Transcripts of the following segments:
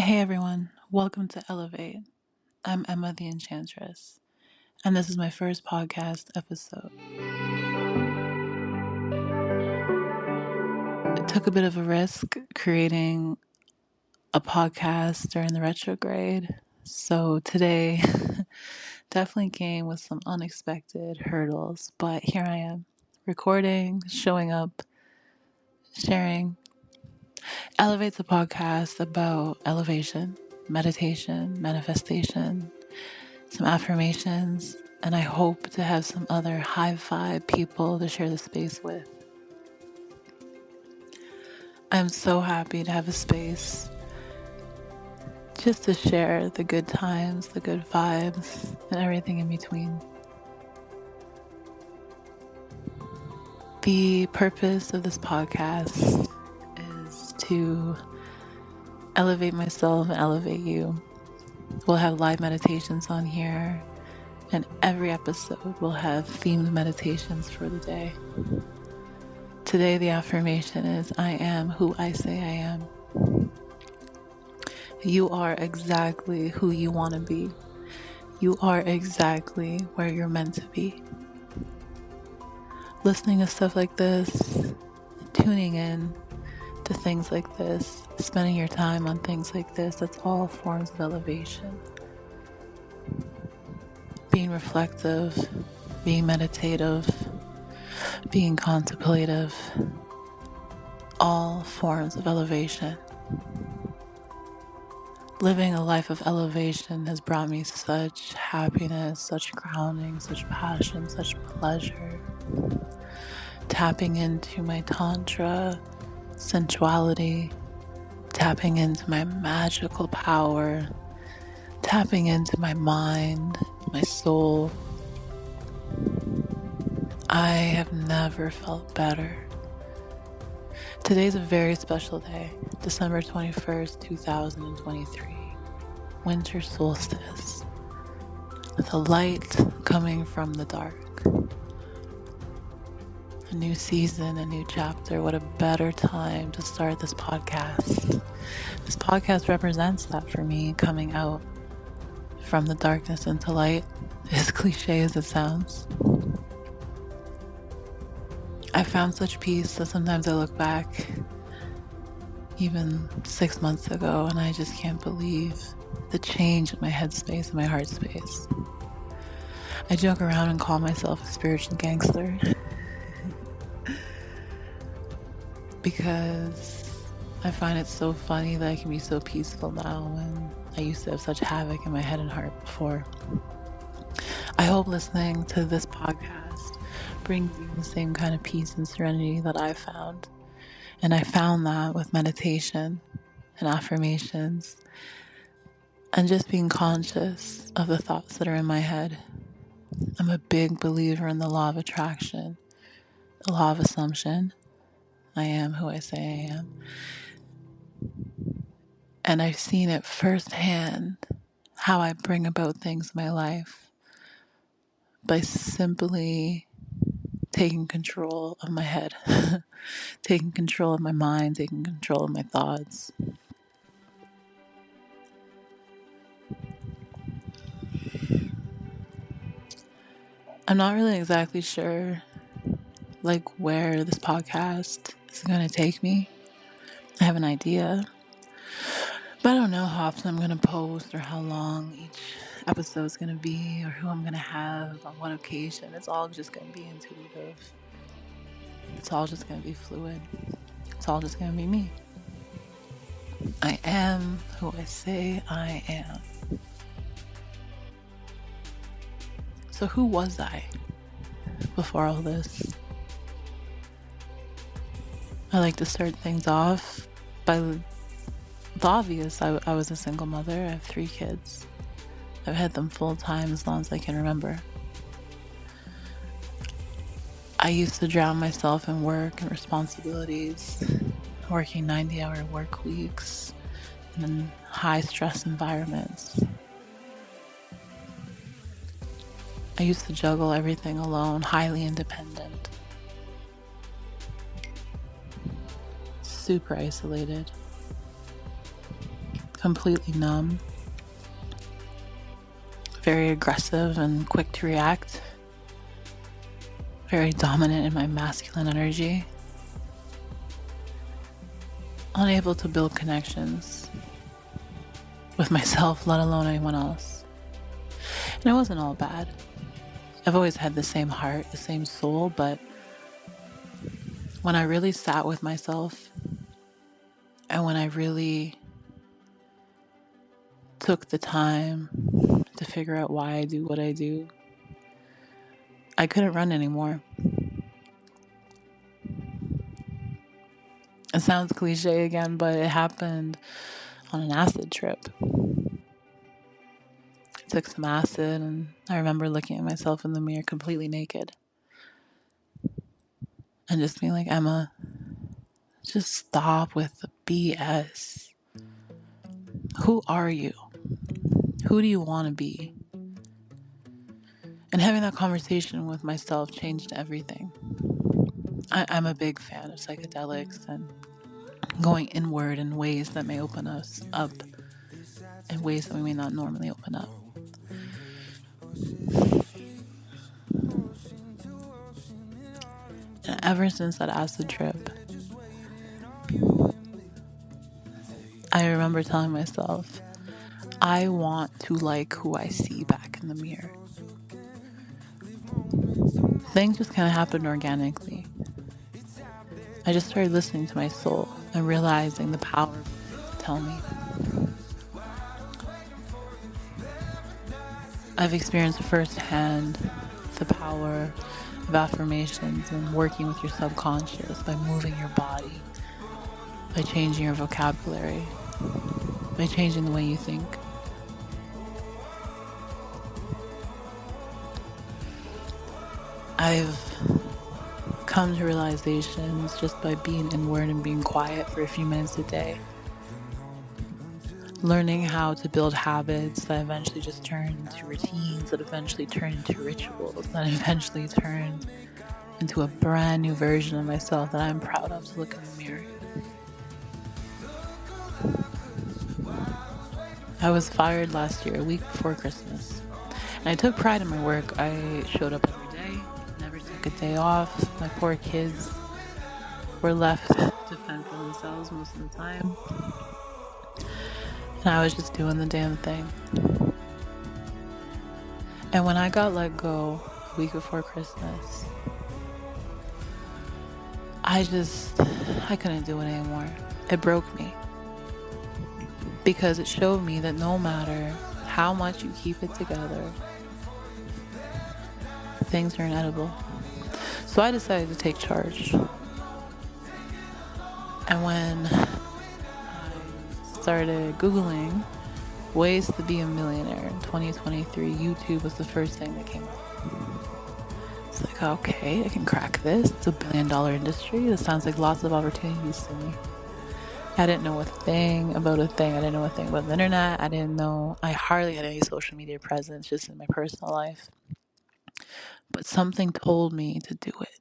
Hey everyone, welcome to Elevate. I'm Emma the Enchantress, and this is my first podcast episode. It took a bit of a risk creating a podcast during the retrograde, so today definitely came with some unexpected hurdles, but here I am, recording, showing up, sharing. Elevate's a podcast about elevation, meditation, manifestation, some affirmations, and I hope to have some other high vibe people to share the space with. I'm so happy to have a space just to share the good times, the good vibes, and everything in between. The purpose of this podcast is to elevate myself and elevate you. We'll have live meditations on here, and every episode will have themed meditations for the day. Today, the affirmation is, I am who I say I am. You are exactly who you want to be. You are exactly where you're meant to be. Listening to stuff like this, tuning in to things like this, spending your time on things like this, that's all forms of elevation. Being reflective, being meditative, being contemplative, all forms of elevation. Living a life of elevation has brought me such happiness, such grounding, such passion, such pleasure. Tapping into my tantra, sensuality, tapping into my magical power, tapping into my mind, my soul. I have never felt better. Today's a very special day, December 21st, 2023, winter solstice, with a light coming from the dark. A new season, a new chapter. What a better time to start this podcast. This podcast represents that for me, coming out from the darkness into light, as cliche as it sounds. I found such peace that sometimes I look back even 6 months ago and I just can't believe the change in my headspace and my heart space. I joke around and call myself a spiritual gangster because I find it so funny that I can be so peaceful now when I used to have such havoc in my head and heart before. I hope listening to this podcast brings you the same kind of peace and serenity that I found. And I found that with meditation and affirmations and just being conscious of the thoughts that are in my head. I'm a big believer in the law of attraction, the law of assumption. I am who I say I am. And I've seen it firsthand how I bring about things in my life by simply taking control of my head, taking control of my mind, taking control of my thoughts. I'm not really exactly sure where this podcast is going to take me. I have an idea, but I don't know how often I'm going to post or how long each episode is going to be or who I'm going to have on what occasion. It's all just going to be intuitive. It's all just going to be fluid. It's all just going to be me. I am who I say I am. So who was I before all this? I like to start things off by the obvious. I was a single mother. I have 3 kids. I've had them full time as long as I can remember. I used to drown myself in work and responsibilities, working 90-hour work weeks and in high stress environments. I used to juggle everything alone, highly independent, super isolated. completely numb, very aggressive and quick to react, very dominant in my masculine energy, unable to build connections with myself, let alone anyone else. And it wasn't all bad. I've always had the same heart, the same soul, but when I really sat with myself and when I really took the time to figure out why I do what I do, I couldn't run anymore. It sounds cliche again, but it happened on an acid trip. I took some acid and I remember looking at myself in the mirror completely naked and just being like, Emma, just stop with the BS. Who are you? Who do you want to be? And having that conversation with myself changed everything. I'm a big fan of psychedelics and going inward in ways that may open us up in ways that we may not normally open up. And ever since that acid trip, I remember telling myself, I want to like who I see back in the mirror. Things just kind of happened organically. I just started listening to my soul and realizing the power of it to tell me. I've experienced firsthand the power of affirmations and working with your subconscious by moving your body, by changing your vocabulary, by changing the way you think. I've come to realizations just by being inward and being quiet for a few minutes a day. Learning how to build habits that eventually just turn into routines, that eventually turn into rituals, that eventually turn into a brand new version of myself that I'm proud of to look in the mirror. I was fired last year, a week before Christmas. And I took pride in my work. I showed up every day, never took a day off. My poor kids were left to fend for themselves most of the time. And I was just doing the damn thing. And when I got let go a week before Christmas, I couldn't do it anymore. It broke me. Because it showed me that no matter how much you keep it together, things are inedible. So I decided to take charge. And when I started Googling ways to be a millionaire in 2023, YouTube was the first thing that came up. It's like, okay, I can crack this. It's $1 billion industry. This sounds like lots of opportunities to me. I didn't know a thing about a thing. I didn't know a thing about the internet. I hardly had any social media presence just in my personal life. But something told me to do it.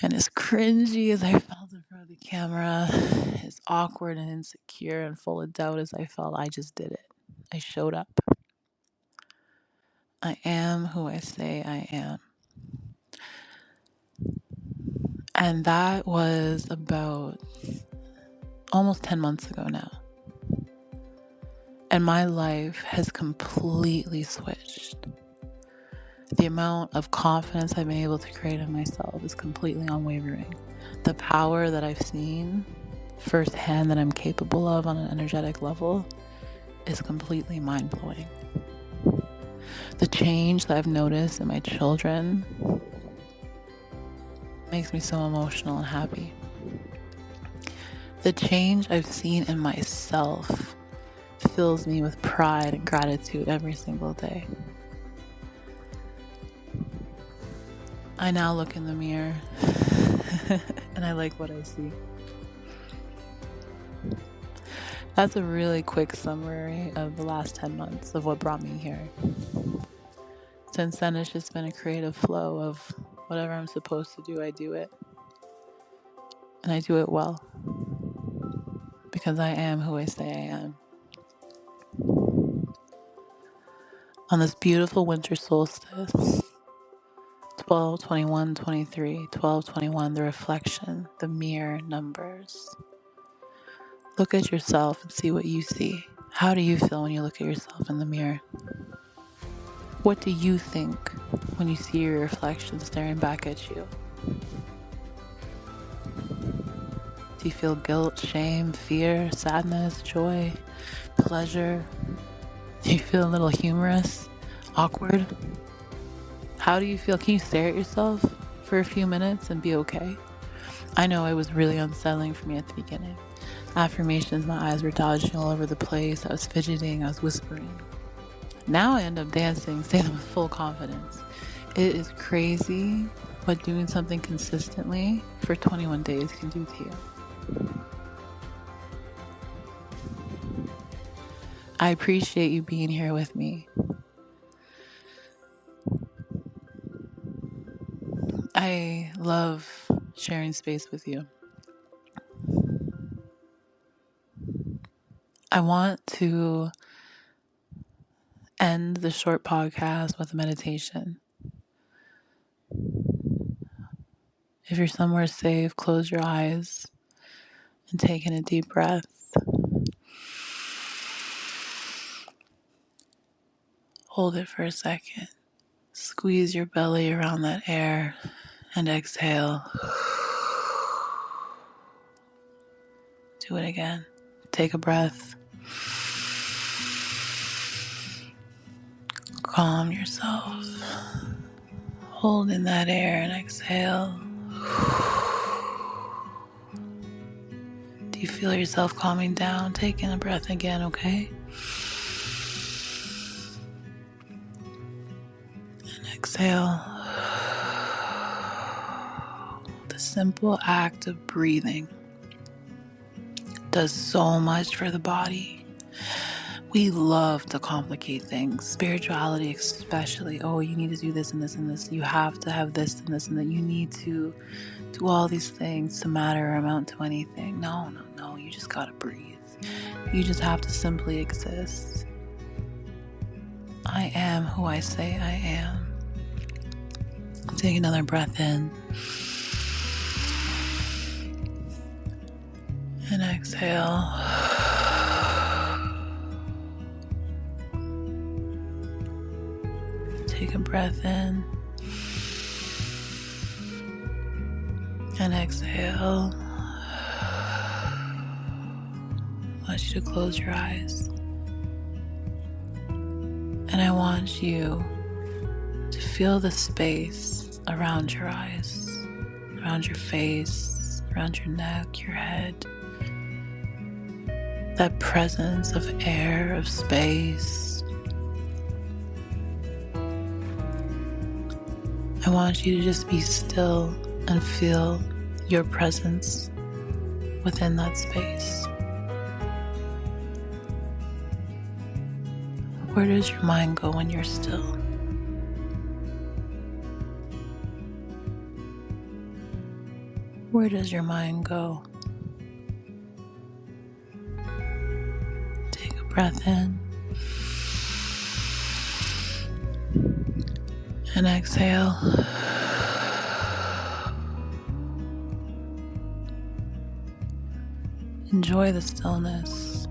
And as cringy as I felt in front of the camera, as awkward and insecure and full of doubt as I felt, I just did it. I showed up. I am who I say I am. And that was about almost 10 months ago now. And my life has completely switched. The amount of confidence I've been able to create in myself is completely unwavering. The power that I've seen firsthand that I'm capable of on an energetic level is completely mind-blowing. The change that I've noticed in my children makes me so emotional and happy. The change I've seen in myself fills me with pride and gratitude every single day. I now look in the mirror and I like what I see. That's a really quick summary of the last 10 months of what brought me here. Since then, it's just been a creative flow of whatever I'm supposed to do, I do it. And I do it well. Because I am who I say I am. on this beautiful winter solstice. 12, 21, 23, 12, 21, the reflection, the mirror numbers. Look at yourself and see what you see. How do you feel when you look at yourself in the mirror? What do you think when you see your reflection staring back at you? Do you feel guilt, shame, fear, sadness, joy, pleasure? Do you feel a little humorous, awkward? How do you feel? Can you stare at yourself for a few minutes and be okay? I know it was really unsettling for me at the beginning. Affirmations, my eyes were dodging all over the place. I was fidgeting, I was whispering. Now I end up dancing, say them with full confidence. It is crazy what doing something consistently for 21 days can do to you. I appreciate you being here with me. I love sharing space with you. I want to end the short podcast with a meditation. If you're somewhere safe, close your eyes and take in a deep breath. Hold it for a second. Squeeze your belly around that air and exhale. Do it again. Take a breath. Calm yourself. Hold in that air and exhale. Do you feel yourself calming down? Take in a breath again, okay? And exhale. The simple act of breathing does so much for the body. We love to complicate things. Spirituality especially. Oh, you need to do this and this and this. You have to have this and this and that. You need to do all these things to matter or amount to anything. No. You just gotta breathe. You just have to simply exist. I am who I say I am. Take another breath in. And exhale. Take a breath in and exhale. I want you to close your eyes. And I want you to feel the space around your eyes, around your face, around your neck, your head. That presence of air, of space. I want you to just be still and feel your presence within that space. Where does your mind go when you're still? Where does your mind go? Take a breath in and exhale. Enjoy the stillness.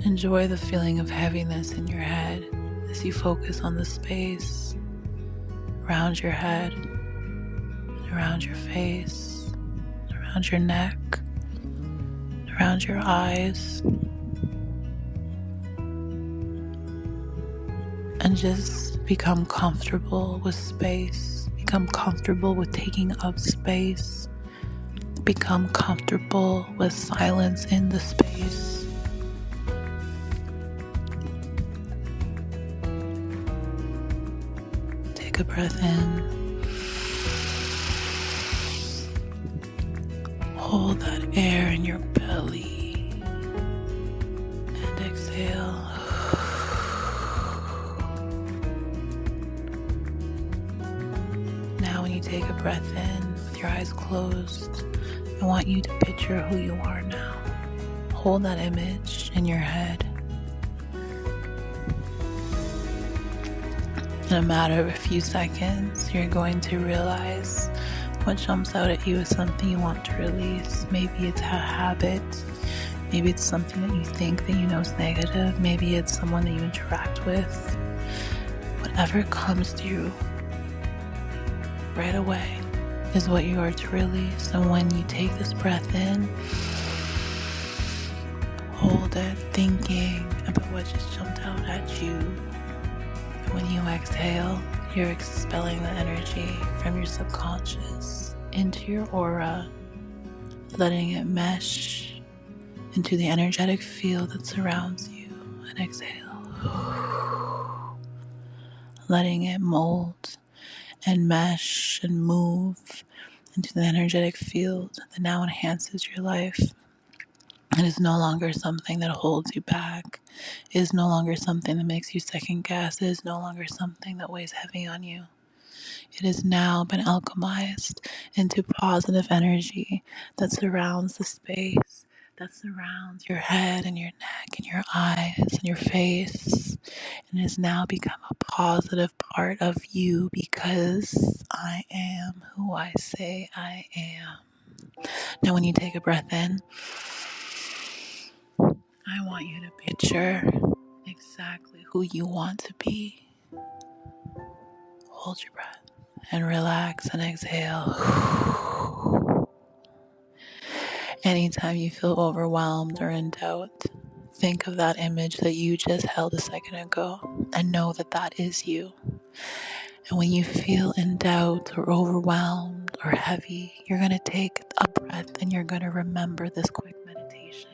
Enjoy the feeling of heaviness in your head as you focus on the space around your head, around your face, around your neck, around your eyes. And just become comfortable with space. Become comfortable with taking up space. Become comfortable with silence in the space. Take a breath in. Hold that air in your belly. And exhale. Now when you take a breath in with your eyes closed, I want you to picture who you are now. Hold that image in your head. In a matter of a few seconds, you're going to realize what jumps out at you is something you want to release. Maybe it's a habit. Maybe it's something that you think that you know is negative. Maybe it's someone that you interact with. Whatever comes to you right away is what you are to release. And when you take this breath in, hold it, thinking about what just jumped out at you. And when you exhale, you're expelling the energy from your subconscious into your aura, letting it mesh into the energetic field that surrounds you. And exhale, letting it mold and mesh and move into the energetic field that now enhances your life. It is no longer something that holds you back. It is no longer something that makes you second guess. It is no longer something that weighs heavy on you. It has now been alchemized into positive energy that surrounds the space, that surrounds your head and your neck and your eyes and your face. And has now become a positive part of you because I am who I say I am. Now, when you take a breath in, I want you to picture exactly who you want to be. Hold your breath and relax and exhale. Anytime you feel overwhelmed or in doubt, think of that image that you just held a second ago and know that that is you. And when you feel in doubt or overwhelmed or heavy, you're going to take a breath and you're going to remember this quick meditation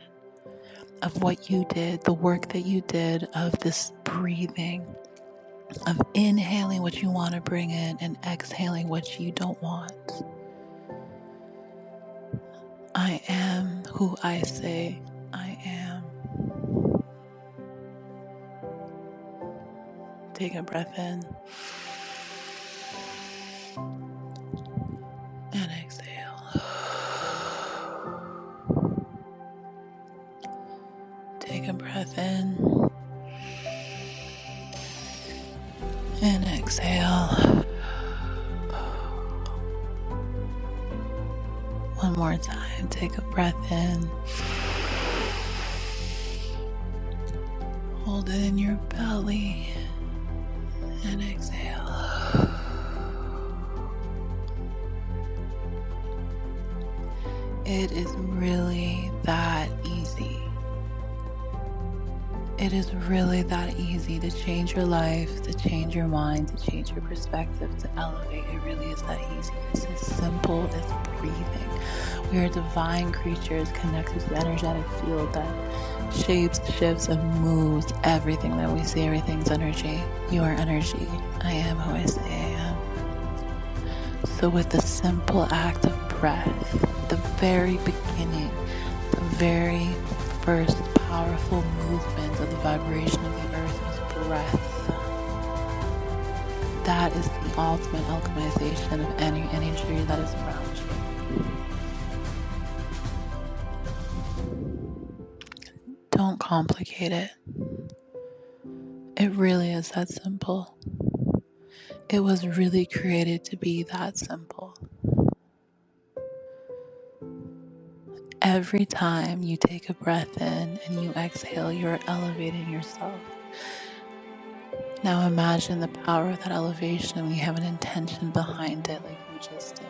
of what you did, the work that you did, of this breathing, of inhaling what you want to bring in and exhaling what you don't want. I am who I say I am. Take a breath in and exhale. Take a breath in and exhale. One more time. Take a breath in. Hold it in your belly and exhale. It is really that easy. It is really that easy to change your life, to change your mind, to change your perspective, to elevate. It really is that easy. It's as simple as breathing. We are divine creatures connected to the energetic field that shapes, shifts, and moves everything that we see. Everything's energy. You are energy. I am who I say I am. So with the simple act of breath, the very beginning, the very first powerful movement of the vibration of the earth was breath. That is the ultimate alchemization of any energy that is around you. Don't complicate it. It really is that simple. It was really created to be that simple. Every time you take a breath in and you exhale, you're elevating yourself. Now imagine the power of that elevation and we have an intention behind it like we just did.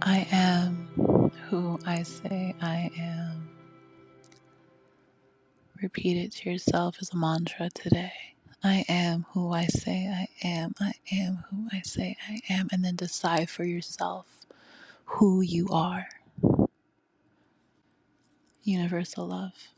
I am who I say I am. Repeat it to yourself as a mantra today. I am who I say I am. I am who I say I am. And then decide for yourself who you are. Universal love.